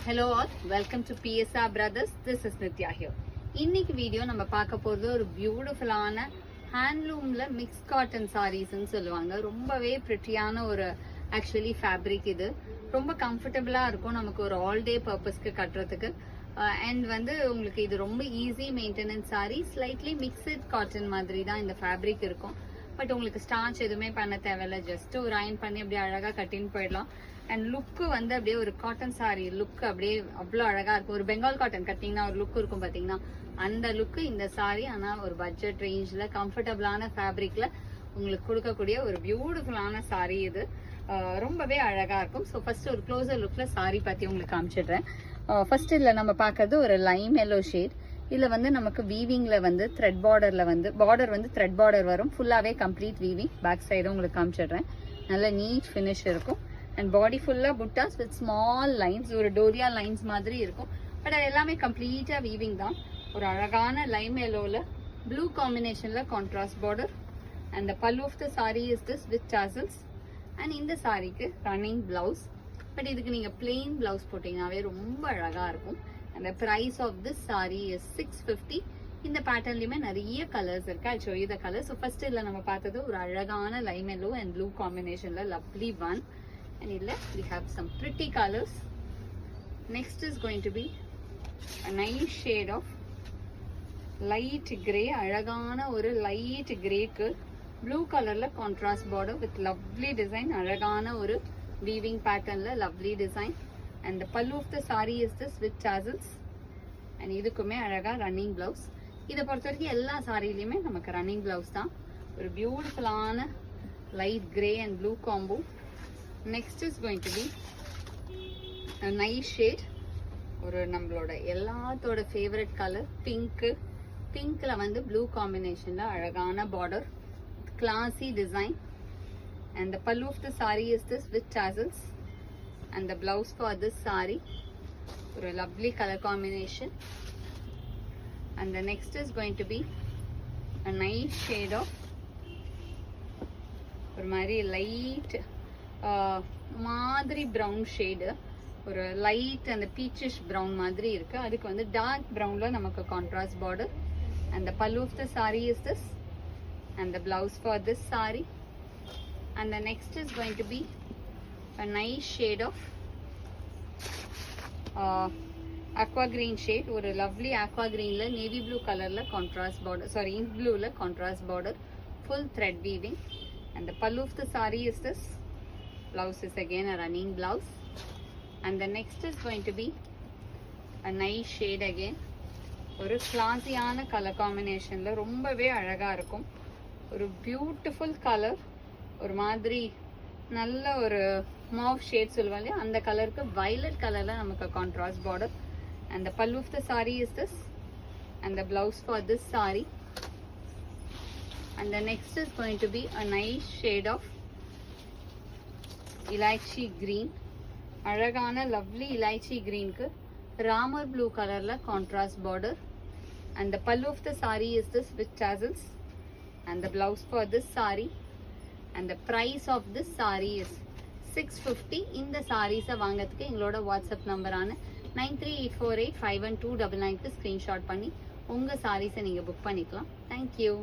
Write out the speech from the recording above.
Hello all, welcome to PSR Brothers. This is Nitya here. இன்னைக்கு video நம்ம பார்க்க போறது ஒரு பியூட்டிஃபுல்லான ஹேண்ட்லூம்ல மிக்ஸ் காட்டன் சாரீஸ்ன்னு சொல்லுவாங்க. ரொம்பவே பிரிட்டியான ஒரு ஆக்சுவலி ஃபேப்ரிக். இது ரொம்ப கம்ஃபர்டபுளா இருக்கும் நமக்கு ஒரு ஆல் டே பர்பஸ்க்கு கட்டுறதுக்கு. அண்ட் உங்களுக்கு இது ரொம்ப easy maintenance sorry. Slightly mixed cotton மாதிரி தான் இந்த ஃபேப்ரிக் இருக்கும். பட் உங்களுக்கு ஸ்டார்ச் எதுவுமே பண்ண தேவையில்ல. ஜஸ்ட் ஒரு அயன் பண்ணி அப்படியே அழகா கட்டின்னு போயிடலாம். அண்ட் லுக்கு அப்படியே ஒரு காட்டன் சாரி லுக் அப்படியே அவ்வளோ அழகா இருக்கும். ஒரு பெங்கால் காட்டன் கட்டிங்கன்னா ஒரு லுக் இருக்கும் பாத்தீங்கன்னா, அந்த லுக்கு இந்த சாரி. ஆனா ஒரு பட்ஜெட் ரேஞ்ச்ல கம்ஃபர்டபுளான ஃபேப்ரிக்ல உங்களுக்கு கொடுக்கக்கூடிய ஒரு பியூட்டிஃபுல்லான சாரி இது. ரொம்பவே அழகா இருக்கும். ஸோ ஃபர்ஸ்ட் ஒரு க்ளோசர் லுக்ல சாரி பத்தி உங்களுக்கு காமிச்சிடுறேன். ஃபர்ஸ்ட் இதுல நம்ம பார்க்கறது ஒரு லைம் எல்லோ ஷேட். இதுல நமக்கு வீவிங்ல த்ரெட் பார்டர்ல பார்டர் த்ரெட் பார்டர் வரும். ஃபுல்லாவே கம்ப்ளீட் வீவிங். பேக் சைடும் உங்களுக்கு காமிச்சிடுறேன். நல்ல நீட் ஃபினிஷ் இருக்கும். அண்ட் பாடி ஃபுல்லா புட்டாஸ் வித் ஸ்மால் லைன்ஸ், ஒரு டோரியா லைன்ஸ் மாதிரி இருக்கும். பட் அது எல்லாமே கம்ப்ளீட்டா வீவிங் தான். ஒரு அழகான லைம் எல்லோல ப்ளூ காம்பினேஷன்ல contrast border. And the pallu of the sari is this with tassels. And இந்த சாரிக்கு ரன்னிங் பிளவுஸ். பட் இதுக்கு நீங்க பிளெயின் பிளவுஸ் போட்டீங்கன்னாவே ரொம்ப அழகா இருக்கும். And the price of this saree is 650. இந்த பேட்டர்ன்லயுமே நிறைய கலர்ஸ் இருக்கு. I'll show you the colors. So first இதுல நம்ம பார்த்தது ஒரு அழகான lime yellow and blue combinationல lovely one. And இதுல we have some pretty colors. Next is going to be a nice shade of light gray. அழகான ஒரு light grayக்கு blue colorல contrast border with lovely design. அழகான ஒரு weaving patternல lovely design. And the pallu of the saree is this with tassels. And இதுக்குமே அழகா running blouse. இதை பொறுத்த வரைக்கும் எல்லா சாரிலையுமே நமக்கு ரன்னிங் பிளவுஸ் தான். ஒரு பியூட்டிஃபுல்லான light grey and blue combo. Next is going to be nice shade. ஒரு நம்மளோட எல்லாத்தோட ஃபேவரட் கலர் பிங்க்கு. பிங்க்ல ப்ளூ காம்பினேஷன்ல அழகான border, classy design. And the pallu of the saree is this with tassels. And the blouse for this saree, a lovely color combination. And the next is going to be a nice shade of or very light madri brown shade, or light and the peachish brown madri irukku. adukku dark brown la namakku contrast border. And the pallu of the saree is this, and the blouse for this saree. And the next is going to be a nice shade of aqua green shade, or a lovely aqua green la navy blue color la contrast border, sorry ink blue la contrast border, full thread weaving. And the pallu of the saree is this. Blouse is again a running blouse. And the next is going to be a nice shade again, ஒரு கிளாஸியான colour காம்பினேஷன்ல ரொம்பவே அழகா இருக்கும். ஒரு beautiful colour, ஒரு மாதிரி நல்ல ஒரு மாவ் ஷேட் சொல்லுவாங்க அந்த கலருக்கு வயலட் கலர்ல நமக்கு contrast border. And the pallu of the sari is this, and the blouse for this sari. And the next is going to be a nice shade of elaichi green. அழகான லவ்லி இலாய்ச்சி கிரீனுக்கு ராமர் ப்ளூ கலர்ல contrast border. And the pallu of the sari is this with tassels. And the blouse for this sari. And the price of this saree is 650. இந்த sarees வாங்கிறதுக்கு எங்களோட WhatsApp நம்பரான 9384851299க்கு screenshot பண்ணி உங்க sarees நீங்க book பண்ணிக்கலாம். Thank you.